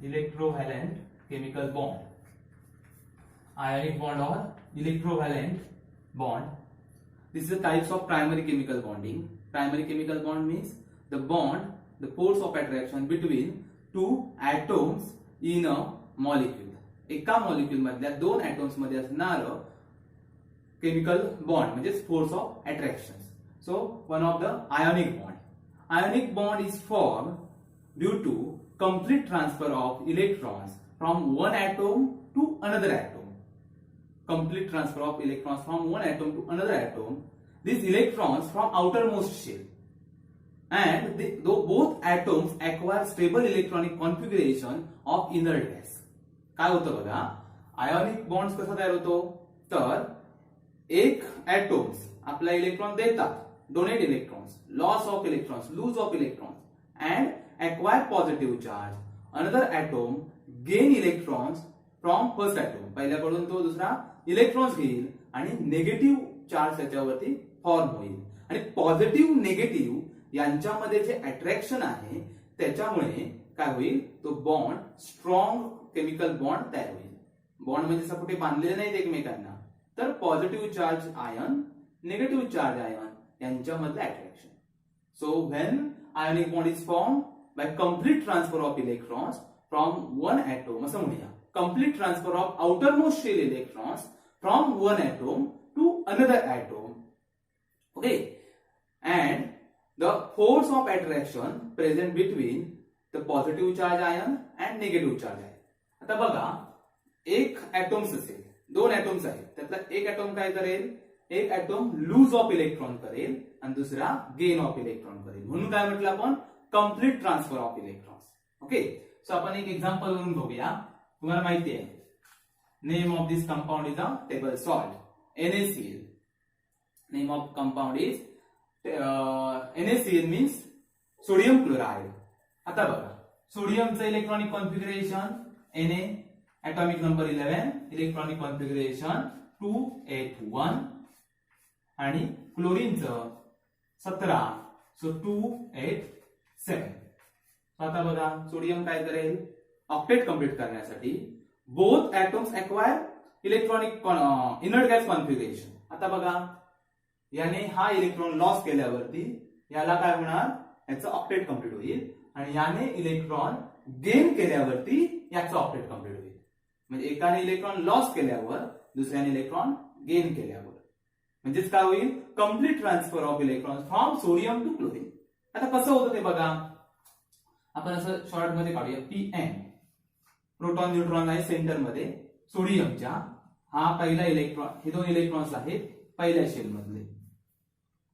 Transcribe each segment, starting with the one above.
electrovalent chemical bond. Ionic bond or electrovalent bond. This is the types of primary chemical bonding. Primary chemical bond means the bond, the force of attraction between two atoms in a molecule. एका molecule मधल्या दोन atoms मध्ये असणारं chemical bond म्हणजे force of attraction. So one of the ionic bond. Ionic bond is formed due to complete transfer of electrons from one atom to another atom. Complete transfer of electrons from one atom to another atom. These electrons from outermost shell. And both atoms acquire stable electronic configuration of inert gas. काय होतं बघा, ionic bonds कसा तयार होतो, तर एक atoms आपला electron देतात, donate electrons, loss of electrons, lose of electrons and acquire positive charge. Another atom gain electrons from first atom. पहिल्याकडून तो दुसरा इलेक्ट्रॉन्स घेईल आणि निगेटिव्ह चार्ज त्याच्यावरती फॉर्म होईल. आणि पॉझिटिव्ह निगेटिव्ह यांच्यामध्ये जे अट्रॅक्शन आहे त्याच्यामुळे काय होईल, तो बॉन्ड स्ट्रॉंग केमिकल बॉन्ड तयार होईल. बॉन्ड म्हणजे असं कुठे बांधलेले नाहीत एकमेकांना, तर positive charge ion, negative charge ion यांच्यामधलं attraction. So when ionic bond is form by complete transfer of electrons from one atom, असं म्हणूया, complete transfer of outermost shell electrons from one atom to another atom. Okay, and the force of attraction present between the positive charge ion and negative charge ion. आता बघा, एक atoms असेल, दोन atoms आहेत, त्यातला एक ऍटॉम काय करेल, एक ऍटॉम लूज ऑफ इलेक्ट्रॉन करेल आणि दुसरा गेन ऑफ इलेक्ट्रॉन करेल. म्हणून काय म्हटलं आपण, complete transfer of electrons. Okay, so आपण एक एक्झाम्पल वरून बघूया. तुम्हाला माहिती आहे, name of this compound is a table salt, NaCl. Name of compound is NaCl means sodium chloride. आता बघा, सोडियमचं electronic configuration Na, atomic number 11, electronic configuration 281 आणि क्लोरीनचं 17, सो 287. आता बघा, सोडियम काय करेल, ऑक्टेट कंप्लीट करण्यासाठी both atoms acquire electronic inert gas configuration. आता बघा, याने हा इलेक्ट्रॉन लॉस केल्यावरती याला काय होणार, याचं ऑक्टेट कंप्लीट होईल आणि याने इलेक्ट्रॉन गेन केल्यावरती याचं ऑक्टेट कंप्लीट होईल. म्हणजे एकाने इलेक्ट्रॉन लॉस केल्यावर दुसऱ्याने इलेक्ट्रॉन गेन केल्यावर, म्हणजेच काय होईल, complete transfer of electron from sodium to chlorine. आता कसं होतं ते बघा, आपण असं शॉर्ट मध्ये काढूया. Pn प्रोटॉन न्यूट्रॉन आहे सेंटर मध्ये सोडियमच्या. हा पहिला इलेक्ट्रॉन, हे दोन इलेक्ट्रॉन्स आहेत पहिल्या शेल मधले.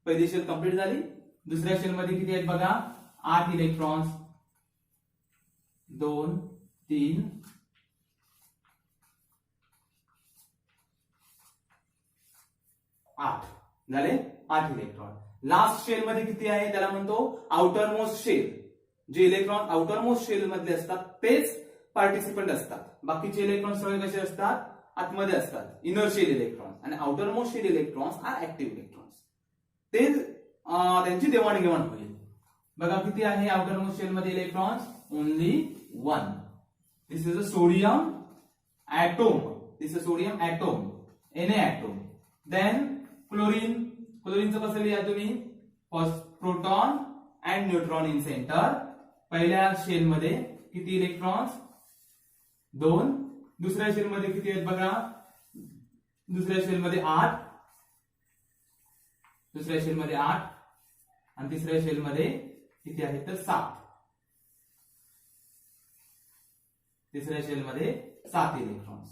पहिली शेल कंप्लीट झाली. दुसऱ्या शेल मध्ये किती आहेत बघा, 8 इलेक्ट्रॉन्स, 2, 3, 8 झाले, 8 इलेक्ट्रॉन. लास्ट शेल मध्ये किती आहे, त्याला म्हणतो आउटरमोस्ट शेल. जे इलेक्ट्रॉन आउटरमोस्ट शेल मधले असतात तेच पार्टिसिपंट असतात. बाकीचे इलेक्ट्रॉन सगळे कसे असतात, आतमध्ये असतात, इनर शेल इलेक्ट्रॉन्स. आणि outermost shell electrons are active electrons. ते त्यांची देवाणघेवाण होईल. बघा किती आहे आउटरमोस्ट शेल मध्ये electrons, only 1. This is a sodium atom. This is a sodium atom, Na atom. Then chlorine. Chlorine चं कसं लिहा तुम्ही, first proton and neutron in centre. पहिल्या शेल मध्ये किती इलेक्ट्रॉन्स, 2. दुसऱ्या शेल मध्ये किती आहेत बघा, दुसऱ्या शेल मध्ये 8, दुसऱ्या शेल मध्ये 8 आणि तिसऱ्या शेल मध्ये किती आहेत तर 7. तिसऱ्या शेल मध्ये 7 इलेक्ट्रॉन्स.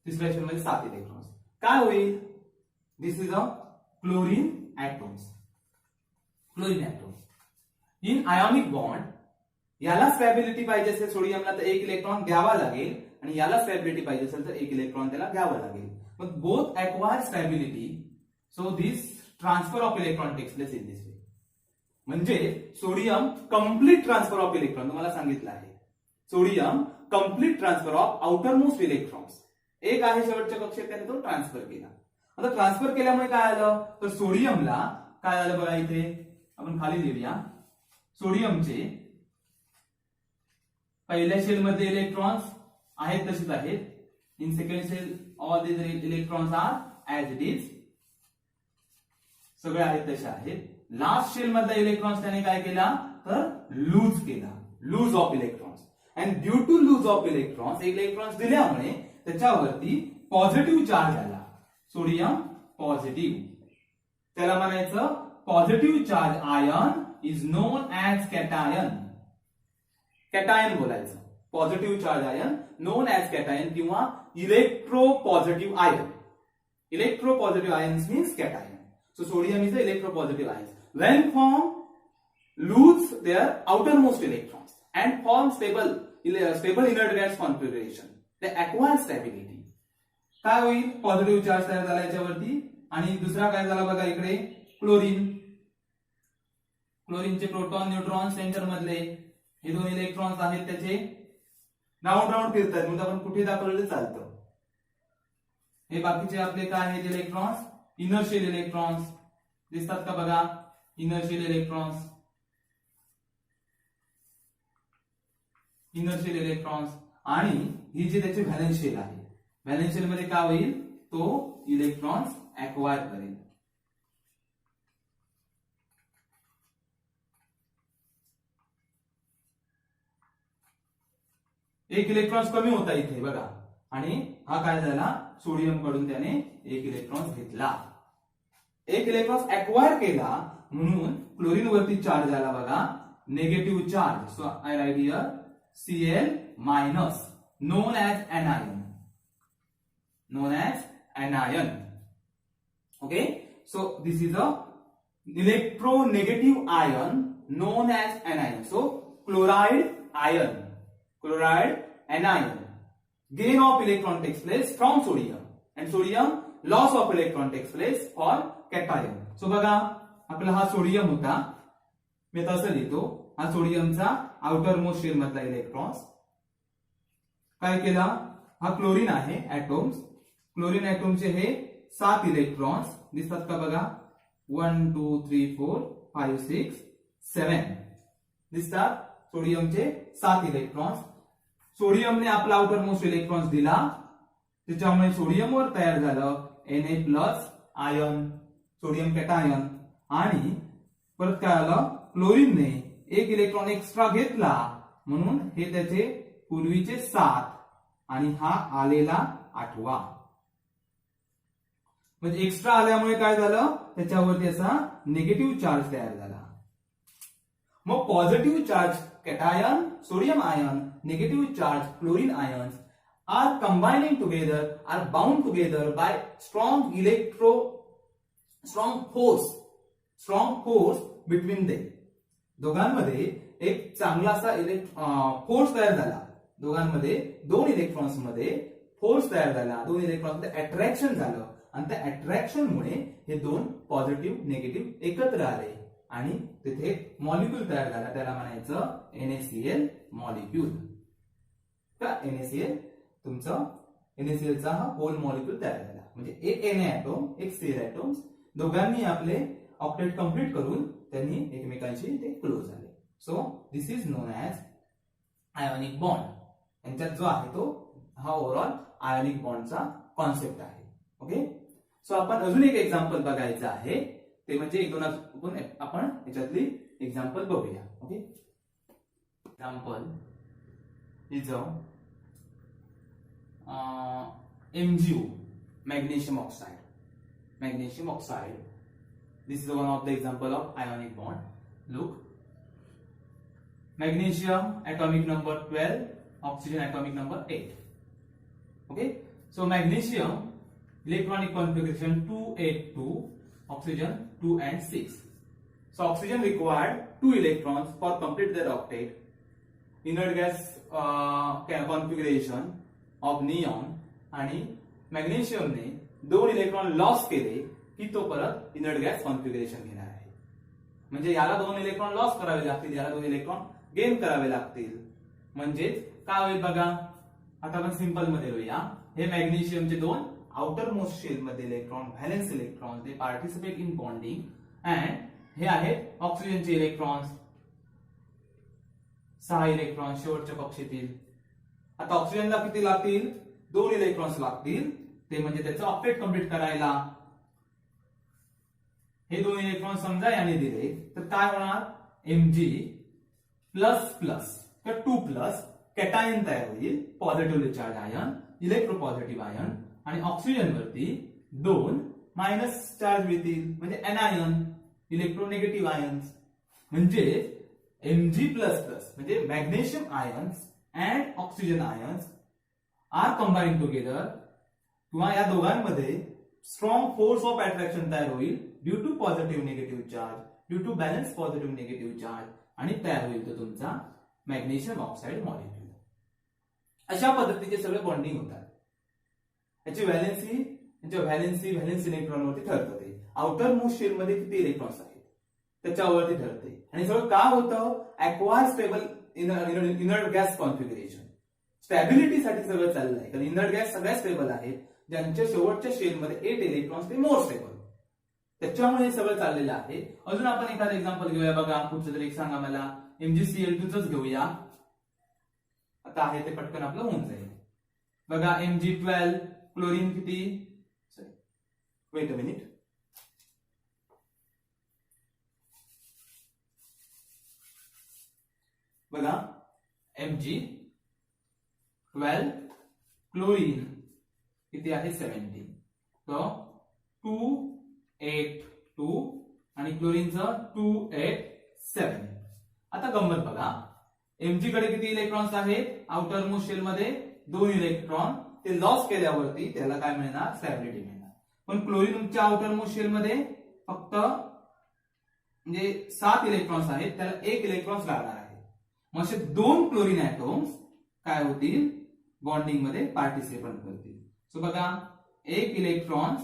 तिसऱ्या शेल मध्ये 7 इलेक्ट्रॉन्स. काय होईल, this is a chlorine atoms. Chlorine atoms in ionic bond. याला स्टॅबिलिटी पाहिजे असेल सोडियमला तर 1 इलेक्ट्रॉन घ्यावा लागेल आणि याला स्टॅबिलिटी पाहिजे असेल तर 1 इलेक्ट्रॉन त्याला घ्यावं लागेल. मग both acquire stability. So this transfer of electron takes place in this way. म्हणजे sodium complete transfer of electron तुम्हाला सांगितलं आहे. Sodium complete transfer of outermost electrons. एक आहे शेवटच्या कक्षेत, त्याने तो ट्रान्सफर केला. आता ट्रान्सफर केल्यामुळे काय आलं तर सोडियमला काय झालं बघा, इथे आपण खाली लिहूया. सोडियमचे पहिल्या शेल मध्ये इलेक्ट्रॉन्स आहेत तसेच आहेत. In second shell all these electrons are as it is, सगळे आहेत तसे आहेत. लास्ट शेल मधला इलेक्ट्रॉन्स त्याने काय केला तर लूज केला, lose of electrons. And due to lose of electrons दिल्यामुळे त्याच्यावरती पॉझिटिव्ह चार्ज आला, सोडियम पॉझिटिव्ह. त्याला म्हणायचं positive charge ion is known as cation. Cation बोलायचं, positive charge ion known as cation किंवा electropositive ion. Electropositive ions means cation. So sodium is the electropositive ions. When form lose their outermost electrons and form stable inert gas configuration. They acquire stability. काय होईल, positive charge तयार झाला याच्यावरती. आणि दुसरा काय झाला बघा इकडे, क्लोरीन. क्लोरीनचे प्रोटॉन न्यूट्रॉन सेंटर मधले हे दोन इलेक्ट्रॉन्स आहेत, त्याचे राऊंड राऊंड फिरतात म्हणजे आपण कुठे दाखवलेलं चालतं. हे बाकीचे आपले काय आहेत इलेक्ट्रॉन्स, इनर्शियल इलेक्ट्रॉन्स दिसतात का बघा, इनर्शियल इलेक्ट्रॉन्स. इनर्शियल इलेक्ट्रॉन्स आणि ही जी त्याची व्हॅलेन्स शेल आहे, व्हॅलेन्स शेल मध्ये काय होईल, तो इलेक्ट्रॉन्स ऍक्वायर करेल. एक इलेक्ट्रॉन्स कमी होता इथे बघा, आणि हा काय झाला, सोडियम कडून त्याने एक इलेक्ट्रॉन घेतला. एक इलेक्ट्रॉन ऍक्वायर केला म्हणून क्लोरीन वरती चार्ज आला बघा, negative charge. So I write here Cl minus, known as anion. Known as anion. Okay, so this is a electronegative ion known as anion. So chloride ion, chloride anion. Gain of electron takes place from sodium, and sodium loss of electron takes place for cation. So बघा आपला हा sodium होता, मी तसं लिहितो, हा सोडियमचा outer most shell मधला electrons. काय केला, हा क्लोरीन आहे ऍटॉम्स. क्लोरीन ऍटॉमचे हे 7 इलेक्ट्रॉन्स दिसतात का बघा, 1 2 3 4 5 6 7 दिसतात. सोडियमचे 7 इलेक्ट्रॉन्स. सोडियमने आपला आउटर मोस्ट इलेक्ट्रॉन्स दिला, त्याच्यामुळे सोडियमवर तयार झालं Na plus ion, sodium cation. आणि परत काय आलं, क्लोरीनने एक इलेक्ट्रॉन एक्स्ट्रा घेतला म्हणून हे त्याचे पूर्वीचे 7 आणि हा आलेला 8वा. म्हणजे एक्स्ट्रा आल्यामुळे काय झालं, त्याच्यावरती असा निगेटिव्ह चार्ज तयार झाला. मग positive charge cation sodium ion, negative charge chlorine ions are combining together, are bound together by strong force between them. दोघांमध्ये एक चांगला असा फोर्स तयार झाला. दोघांमध्ये दोन इलेक्ट्रॉन्स मध्ये फोर्स तयार झाला, दोन इलेक्ट्रॉन्स मध्ये अट्रॅक्शन झालं आणि त्या अट्रॅक्शन मुळे हे दोन पॉझिटिव्ह निगेटिव्ह एकत्र आले आणि तिथे मॉलिक्यूल तयार झाला. त्याला म्हणायचं NaCl मॉलिक्यूल. का NaCl तुमचं NaCl चा हा होल मॉलिक्यूल तयार झाला. म्हणजे एक Na ॲटम एक Cl ॲटम दोघांनी आपले ऑक्टेट कंप्लीट करून त्यांनी एकमेकांशी ते क्लोज झाले. So this is non as ionic bond. यांच्यात जो आहे तो हा ओव्हरऑल आयोनिक बॉन्डचा कॉन्सेप्ट आहे. ओके, सो आपण अजून एक एक्झाम्पल बघायचं आहे, ते म्हणजे एक दोन आपण याच्यातली एक्झाम्पल बघूया. Okay, example is MgO, magnesium oxide. Magnesium oxide. This is one of the example of ionic bond. Look, magnesium atomic number 12, oxygen atomic number 8. Okay, so magnesium electronic configuration 282, oxygen 2 and 6. So oxygen required 2 electrons for complete their octet. Inert gas configuration of neon आणि मॅग्नेशियमने 2 electron loss केले की तो परत inert gas configuration घेणार आहे. म्हणजे याला 2 electron loss करावे लागतील, याला 2 इलेक्ट्रॉन गेन करावे लागतील. म्हणजेच काय होईल बघा, आता आपण सिंपल मध्ये लिहूया. हे मॅग्नेशियमचे 2 आउटर मोस्ट शेल मध्ये इलेक्ट्रॉन व्हॅलेन्स इलेक्ट्रॉन ते पार्टिसिपेट इन बॉन्डिंग अँड हे आहेत ऑक्सिजनचे इलेक्ट्रॉन्स 6 इलेक्ट्रॉन शेवटच्या कक्षेतील. आता ऑक्सिजनला किती लागतील 2 इलेक्ट्रॉन्स लागतील ते म्हणजे त्याचं ऑक्टेट कंप्लीट करायला. हे 2 इलेक्ट्रॉन समजा याने दिले तर काय होणार Mg प्लस प्लस तर 2 प्लस कॅटायन तयार होईल positively charge ion electropositive ion आणि ऑक्सिजन वरती 2 मायनस चार्ज मिळतील म्हणजे एनायन इलेक्ट्रोनेगेटिव्ह आयन्स. म्हणजे Mg प्लस प्लस म्हणजे magnesium ions and oxygen ions are combine together किंवा या दोघांमध्ये स्ट्रॉंग फोर्स ऑफ अट्रॅक्शन तयार होईल due to positive negative charge due to balance positive negative charge आणि तयार होईल तो तुमचा मॅग्नेशियम ऑक्साईड मॉलिक्यूल. अशा पद्धतीचे सगळे बॉन्डिंग होतात. याची व्हॅलेन्सी इलेक्ट्रॉनवरती ठरतं. ते आउटर मोस्ट शेल मध्ये किती इलेक्ट्रॉन्स आहेत त्याच्यावरती ठरते. आणि सगळं का होतं acquire stable inert gas configuration स्टॅबिलिटीसाठी सगळं चाललंय. कारण इनर्ट गॅस सगळ्या स्टेबल आहेत ज्यांच्या शेवटच्या शेलमध्ये 8 इलेक्ट्रॉन्स ते मोर स्टेबल त्याच्यामुळे हे सगळं चाललेलं आहे. अजून आपण एखादं एक्झाम्पल घेऊया. बघा कुठचं तरी एक सांगा मला MgCl2 घेऊया. आता आहे ते पटकन आपलं होऊन जाईल. बघा Mg12 क्लोरीन किती वेट अ मिनिट बघा Mg12 क्लोरीन किती आहे 17 तो 282 आणि क्लोरीनचं 287. आता गंमत बघा Mg कडे किती इलेक्ट्रॉन्स आहेत आउटर मोस्ट शेल मध्ये 2 इलेक्ट्रॉन ते लॉस केल्यावरती त्याला काय मिळणार स्टॅबिलिटी मिळणार. पण क्लोरीनच्या आउटर मोस्ट शेल मध्ये फक्त म्हणजे 7 इलेक्ट्रॉन्स आहेत त्याला 1 इलेक्ट्रॉन्स लागणार आहे. मग असे 2 क्लोरीन ऍटॉम्स काय होतील बॉन्डिंग मध्ये पार्टिसिपेट करतील. सो बघा 1 इलेक्ट्रॉन्स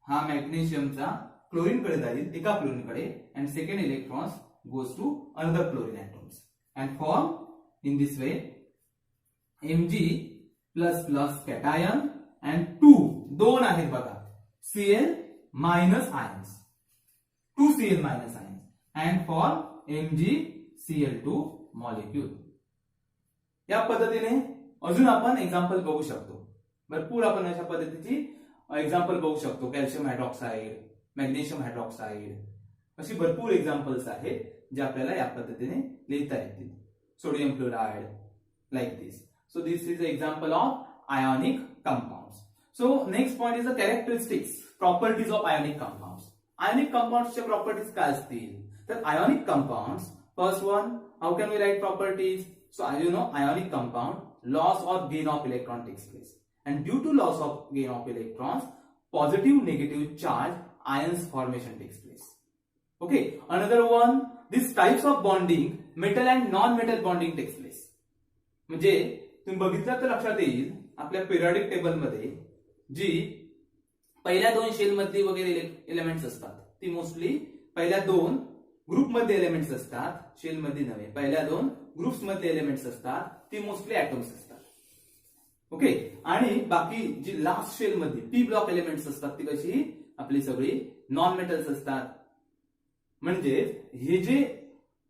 हा मॅग्नेशियमचा क्लोरीन कडे जाईल एका क्लोरीन कडे and second electrons goes to another chlorine atoms and form in this way Mg plus plus cation and 2 आहेत बघा Cl minus ions 2 Cl minus ions and form MgCl2 molecule. या पद्धतीने अजून आपण एक्झाम्पल बघू शकतो. भरपूर आपण अशा पद्धतीची एक्झाम्पल बघू शकतो. कॅल्शियम हायड्रॉक्साईड मॅग्नेशियम हायड्रॉक्साईड अशी भरपूर एक्झाम्पल्स आहेत जे आपल्याला या पद्धतीने लिहिता येतील. Sodium chloride like this. So this is example of ionic compounds. So next point is the characteristics properties of ionic compounds. Ionic कंपाउंड्सच्या प्रॉपर्टीज काय असतील तर ionic compounds first one how can we write properties. So as you know ionic compound loss or gain of electron takes place and due to loss of gain of electrons positive negative charge ions formation takes place. Okay, another one these types of bonding metal and non metal bonding takes place. म्हणजे तुम्ही बघितलं तर लक्षात येईल आपल्या periodic table मध्ये जी पहिल्या 2 shell मध्ये वगैरे एलिमेंट्स असतात ती मोस्टली पहिल्या 2 ग्रुप मध्ये एलिमेंट्स असतात शेल मध्ये नव्हे. पहिल्या 2 ग्रुप्स मध्ये एलिमेंट्स असतात ती मोस्टली ऍटम्स असतात. ओके आणि बाकी जी लास्ट शेल मध्ये पी ब्लॉक एलिमेंट्स असतात ती कशी आपली सगळी नॉन मेटल्स असतात. म्हणजे हे जे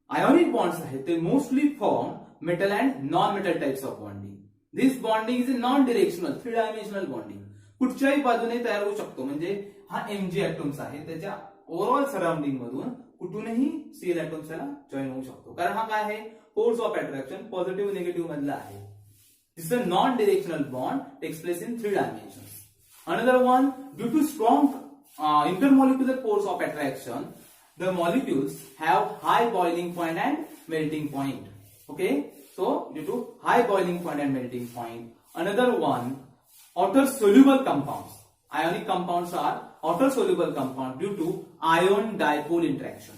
आयोनिक बॉन्ड्स आहेत ते mostly form metal and non metal types of bonding. This bonding is a non directional 3 dimensional bonding. कुठच्याही बाजूने तयार होऊ शकतो. म्हणजे हा Mg ऍटम्स आहे त्याच्या ओव्हरऑल सराउंडिंग मधून कुठूनही Cl ऍटम्स त्याला जॉईन होऊ शकतो. कारण हा काय आहे force of attraction positive negative मधला आहे. This is a non directional bond takes place in 3 dimensions. Another one due to strong intermolecular force of attraction the molecules have high boiling point and melting point. Okay, so due to high boiling point and melting point. Another one water soluble compounds. Ionic compounds are water soluble compound due to ion dipole interaction.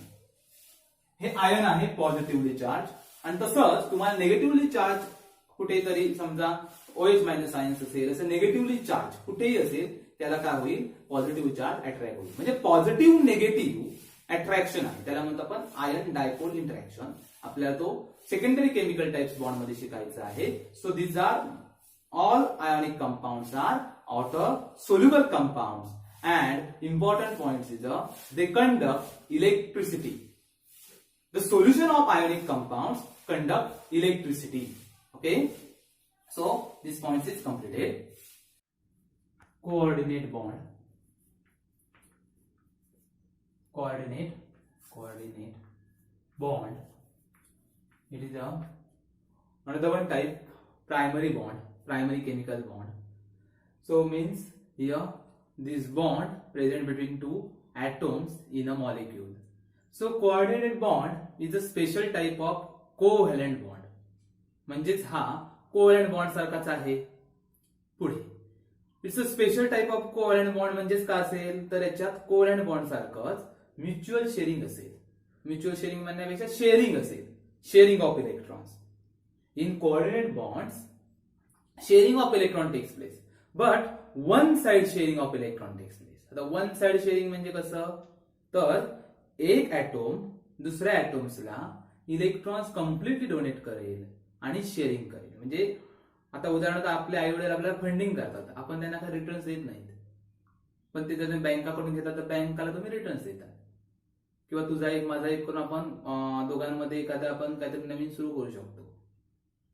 हे ion आहे positively charge आणि तसंच तुम्हाला negatively charge कुठेतरी समजा OH minus ions असेल असं negatively charge कुठेही असेल त्याला काय होईल पॉझिटिव्ह चार्ज अट्रॅक्ट होईल. म्हणजे पॉझिटिव्ह निगेटिव्ह अट्रॅक्शन आहे त्याला म्हणतो आपण आयन डायपोल इंटरॅक्शन. आपल्याला तो सेकंडरी केमिकल टाइप्स बॉन्ड मध्ये शिकायचा आहे. So these are all ionic compounds are outer soluble compounds, and important points is they conduct electricity. The solution of ionic compounds conduct electricity. Okay, so this point is completed. Coordinate bond. Coordinate bond. It is another one type, primary bond, primary chemical bond. So means here this bond present between two atoms in a molecule. So coordinated bond is a special type of covalent bond. म्हणजेच हा covalent bond सारखाच आहे. पुढे it's a special type of covalent bond म्हणजेच काय असेल तर याच्यात कोव्हॅलेंट बॉन्ड सारखंच म्युच्युअल शेअरिंग असेल. म्युच्युअल शेअरिंग म्हणण्यापेक्षा शेअरिंग असेल, sharing of electrons. In coordinate bonds sharing of electron takes place, but one side sharing of electron takes place. आता वन साइड शेअरिंग म्हणजे कसं तर एक ऍटोम दुसऱ्या ऍटोम्सला इलेक्ट्रॉन्स कम्प्लिटली डोनेट करेल आणि शेअरिंग करेल. म्हणजे आता उदाहरणार्थ आपले आई वडील आपल्याला फंडिंग करतात, आपण त्यांना काही रिटर्न्स देत नाहीत, पण ते जर तुम्ही बँकाकडून घेतात तर बँकाला तुम्ही रिटर्न्स देतात. किंवा तुझा एक माझा एक करून आपण दोघांमध्ये एखादा आपण काहीतरी नवीन सुरू करू शकतो.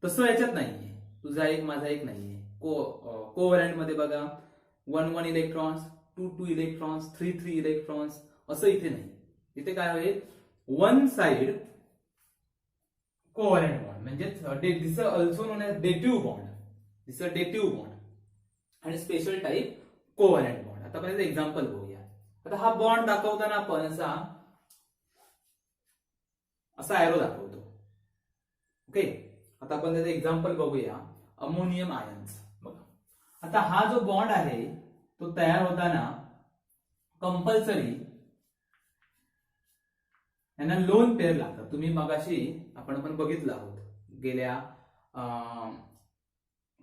तसं याच्यात नाहीये, तुझा एक माझा एक नाहीये. कोव्हॅलेंट मध्ये बघा 1 इलेक्ट्रॉन्स, 2 इलेक्ट्रॉन्स, 3 इलेक्ट्रॉन्स असं इथे नाही. इथे काय होईल वन साइड कोव्हॅलेंट बॉन्ड म्हणजे दिस ऑल्सो नोन एज डेटिव्ह बॉन्ड. दिस डेटिव्ह बॉन्ड आणि स्पेशल टाइप कोव्हॅलेंट बॉन्ड. आता आपण याचं एक्झाम्पल बघूया. आता हा बॉन्ड दाखवताना आपण असा एरो दाखवतो. ओके, आता आपण त्याचं एक्झाम्पल बघूया. Ammonium ions. बघा आता हा जो बॉन्ड आहे तो तयार होताना कंपल्सरी यांना लोन पेअर लागतात. तुम्ही मगाशी आपण बघितलं आहोत गेल्या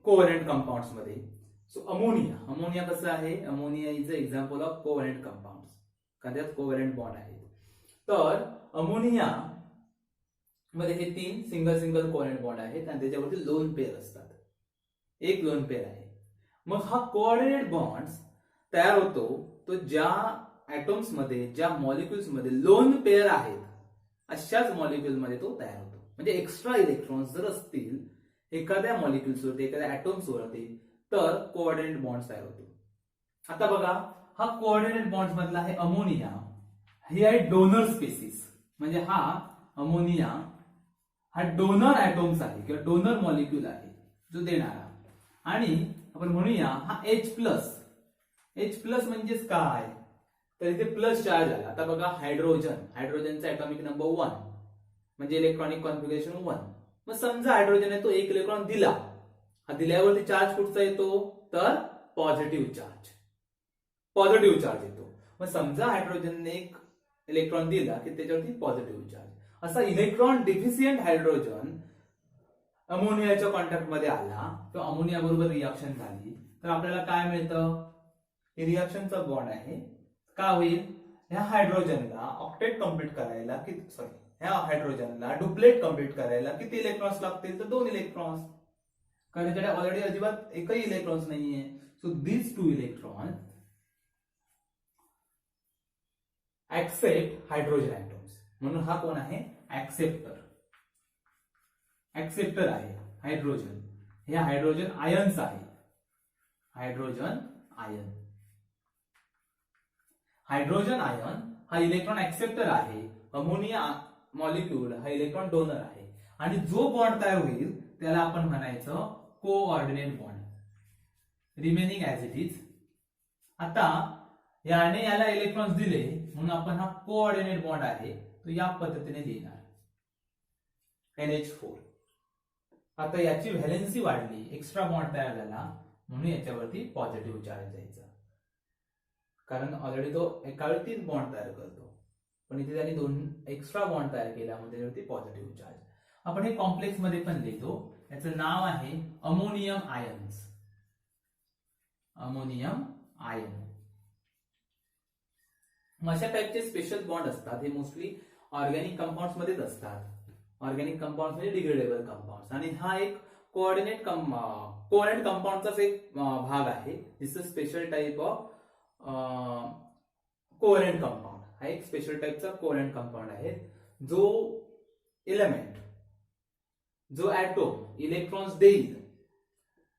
कोव्हॅलेंट कंपाऊंड्स मध्ये. सो अमोनिया कसं आहे, ammonia is a example of covalent compounds, कारण त्यात कोव्हॅलेंट बॉन्ड आहेत. तर अमोनिया मध्ये हे 3 सिंगल कोव्हॅलेंट बॉन्ड आहेत आणि त्याच्यावरती लोन पेअर असतात. एक लोन पेअर आहे. मग हा कोऑर्डिनेट बॉन्ड्स तयार होतो तो ज्या ऍटॉम्स मध्ये, ज्या मॉलिक्युल्स मध्ये लोन पेअर आहेत अशाच मॉलिक्युल मध्ये तो तयार होतो. म्हणजे एक्स्ट्रा इलेक्ट्रॉन्स जर असतील एखाद्या मॉलिक्युल्स वरती, एखाद्या ऍटॉम्स वरती, तर कोऑर्डिनेट बॉन्ड तयार होतो. आता बघा हा कोऑर्डिनेट बॉन्ड मधला आहे अमोनिया, ही आहे डोनर स्पेसिस. म्हणजे हा अमोनिया हा डोनर ऍटॉम्स आहे किंवा डोनर मॉलिक्युल आहे जो देणारा. आणि आपण म्हणूया हा H प्लस म्हणजेच काय तर इथे प्लस चार्ज आला. आता बघा हायड्रोजनचा ऍटॉमिक नंबर 1 म्हणजे इलेक्ट्रॉनिक कॉन्फिगरेशन 1. मग समजा हायड्रोजन आहे तो एक इलेक्ट्रॉन दिला, हा दिल्यावरती चार्ज कुठचा येतो तर पॉझिटिव्ह चार्ज येतो. मग समजा हायड्रोजनने एक इलेक्ट्रॉन दिला की त्याच्यावरती पॉझिटिव्ह चार्ज. असा इलेक्ट्रॉन डिफिशियंट हायड्रोजन अमोनियाच्या कॉन्टॅक्ट मध्ये आला तर अमोनिया बरोबर रिएक्शन झाली तर आपल्याला काय मिळतं, हे रिएक्शनचा बॉन्ड आहे. का होईल, ह्या हायड्रोजनला ऑक्टेट कम्प्लीट करायला ह्या हायड्रोजनला डुप्लेट कम्प्लीट करायला किती इलेक्ट्रॉन्स लागतील तर 2 इलेक्ट्रॉन्स, कारण त्याच्याकडे ऑलरेडी अजिबात एकही इलेक्ट्रॉन्स नाहीये. So these 2 electrons accept hydrogen atoms. म्हणून हा कोण आहे ऍक्सेप्टर आहे हायड्रोजन. हे हायड्रोजन आयन्स आहे. हायड्रोजन आयन हा इलेक्ट्रॉन ऍक्सेप्टर आहे. अमोनिया मॉलिक्यूल हा इलेक्ट्रॉन डोनर आहे. आणि जो बॉन्ड तयार होईल त्याला आपण म्हणायचं coordinate bond. Remaining as it is. आता याने याला इलेक्ट्रॉन्स दिले म्हणून आपण हा कोऑर्डिनेट बॉन्ड आहे तो या पद्धतीने लिहिणार NH4. आता याची व्हॅलेन्सी वाढली, एक्स्ट्रा बॉन्ड तयार झाला म्हणून याच्यावरती पॉझिटिव्ह चार्ज द्यायचा, कारण ऑलरेडी तो एका वेळी 3 बॉन्ड तयार करतो, पण इथे त्यांनी 2 एक्स्ट्रा बॉन्ड तयार केला म्हणजे त्याच्यावरती पॉझिटिव्ह चार्ज. आपण हे कॉम्प्लेक्स मध्ये पण लिहितो. याचं नाव आहे अमोनियम आयन. अशा टाइपचे स्पेशल बॉन्ड असतात. हे मोस्टली ऑर्गॅनिक कंपाऊंड्स मध्येच असतात. ऑर्गॅनिक कंपाऊंड्स म्हणजे डिग्रेडेबल कंपाऊंड्स. आणि हा एक कोऑर्डिनेट कंपाऊंडचाच एक भाग आहे. This is special type of coordinate compound. हा एक स्पेशल टाईपचा कोऑर्डिनेट कंपाऊंड आहे. जो एलिमेंट, जो ऍटोम इलेक्ट्रॉन्स देईल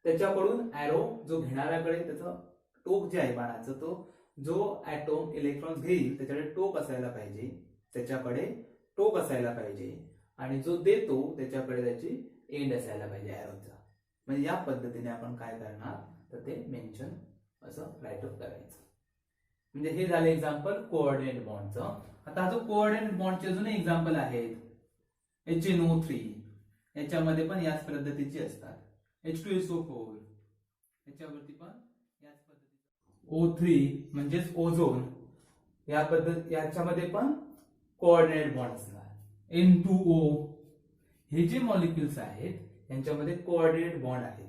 त्याच्याकडून ऍरो जो घेणाऱ्याकडे त्याचं टोक जे आहे बाणाचं, तो जो ऍटोम इलेक्ट्रॉन्स घेईल त्याच्याकडे टोक असायला पाहिजे, त्याच्याकडे टोक असायला पाहिजे, आणि जो देतो त्याच्याकडे त्याची एंड असायला पाहिजे ऍरोचा. म्हणजे या पद्धतीने आपण काय करणार तर ते मेन्शन असं राईटअप करायचं. म्हणजे हे झालं एक्झाम्पल कोऑर्डिनेट बॉन्डचं. आता हा जो कोऑर्डिनेट बॉन्डचे अजून एक्झाम्पल आहेत. HNO3 याच्यामध्ये पण याच पद्धतीची असतात. H2SO4 याच्यावरती पण याच पद्धतीची. O3 म्हणजेच ओझोन, याच्यामध्ये पण कोऑर्डिनेट बॉन्ड असणार. N2O हे जे मॉलिक्युल्स आहेत यांच्यामध्ये कोऑर्डिनेट बॉन्ड आहे.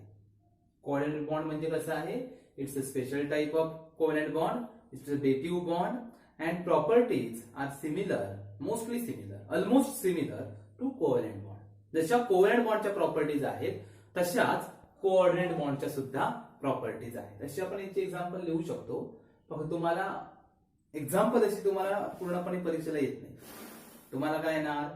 कोऑर्डिनेट बॉन्ड म्हणजे कसं आहे? It's a special type of coordinate bond. It's a dative bond and properties are similar, mostly similar, almost similar to coordinate bond. जशा कोऑर्डिनेट बॉन्डच्या प्रॉपर्टीज आहेत तशाच कोऑर्डिनेट बॉन्डच्या सुद्धा प्रॉपर्टीज आहेत. अशी आपण याची एक्झाम्पल लिहू शकतो. फक्त तुम्हाला एक्झाम्पल अशी तुम्हाला पूर्णपणे परीक्षेला येत नाही. तुम्हाला काय येणार,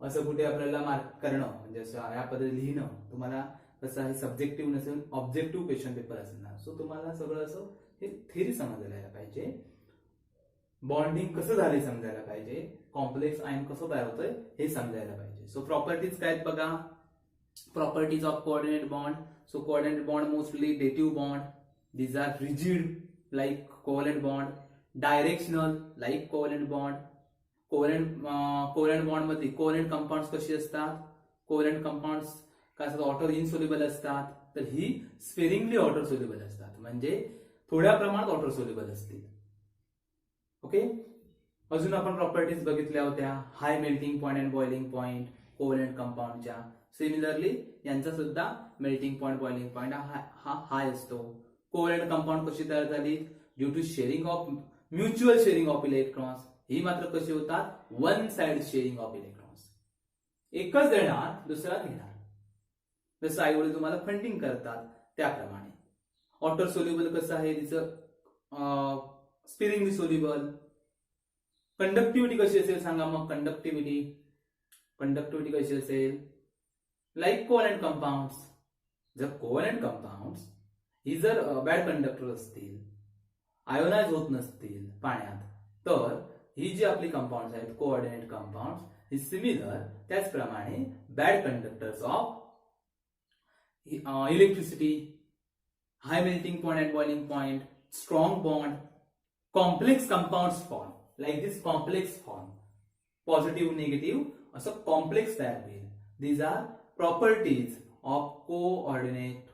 असं कुठे आपल्याला मार्क करणं, म्हणजे असं या पद्धतीने लिहिणं तुम्हाला कसं आहे, सब्जेक्टिव्ह नसेल ऑब्जेक्टिव्ह क्वेश्चन पेपर असणार. सो तुम्हाला सगळं असं हे थेरी समजायला पाहिजे, बॉन्डिंग कसं झाले समजायला पाहिजे, कॉम्प्लेक्स आयन कसं तयार होतंय हे समजायला पाहिजे. सो प्रॉपर्टीज काय आहेत बघा. Properties of coordinate bond. So coordinate bond mostly dative bond. These are rigid like covalent bond, directional like covalent bond. Covalent bond मध्ये कोव्हॅलेंट कंपाऊंड्स कशी असतात, कोव्हॅलेंट कंपाऊंड्स काय असतात, वॉटर इनसोल्युबल असतात, तर ही स्पेरिंगली वॉटर सोल्युबल असतात, म्हणजे थोड्या प्रमाणात वॉटर सोल्युबल असतील. ओके. अजून आपण प्रॉपर्टीज बघितल्या होत्या, high melting point and boiling point covalent कंपाऊंडच्या. सिमिलरली यांचा सुद्धा मेल्टिंग पॉइंट बॉइलिंग पॉइंट हा हाय असतो. कोव्हॅलेंट कंपाऊंड कशी तयार झाली, due to sharing of mutual sharing of electrons. ही मात्र कशी होतात, one side sharing of electrons. एकच देणार दुसरा घेणार, जसं आई वडील तुम्हाला फंडिंग करतात त्याप्रमाणे. वॉटर सोल्युबल कसं आहे, तिचं स्पिरिंगली सोल्युबल. कंडक्टिव्हिटी कशी असेल सांगा मग. कंडक्टिव्हिटी कशी असेल, लाईक कोव्हॅलेंट कंपाऊंड्स. जर कोव्हॅलेंट कंपाऊंड्स ही जर बॅड कंडक्टर असतील, आयोनाइज होत नसतील पाण्यात, तर ही जी आपली कंपाऊंड्स आहेत कोऑर्डिनेट कंपाऊंड्स ही सिमिलर, त्याचप्रमाणे bad conductors of electricity, high melting point and boiling point, strong bond, complex compounds form like this complex form, positive negative असं कॉम्प्लेक्स तयार होईल. These are properties of coordinate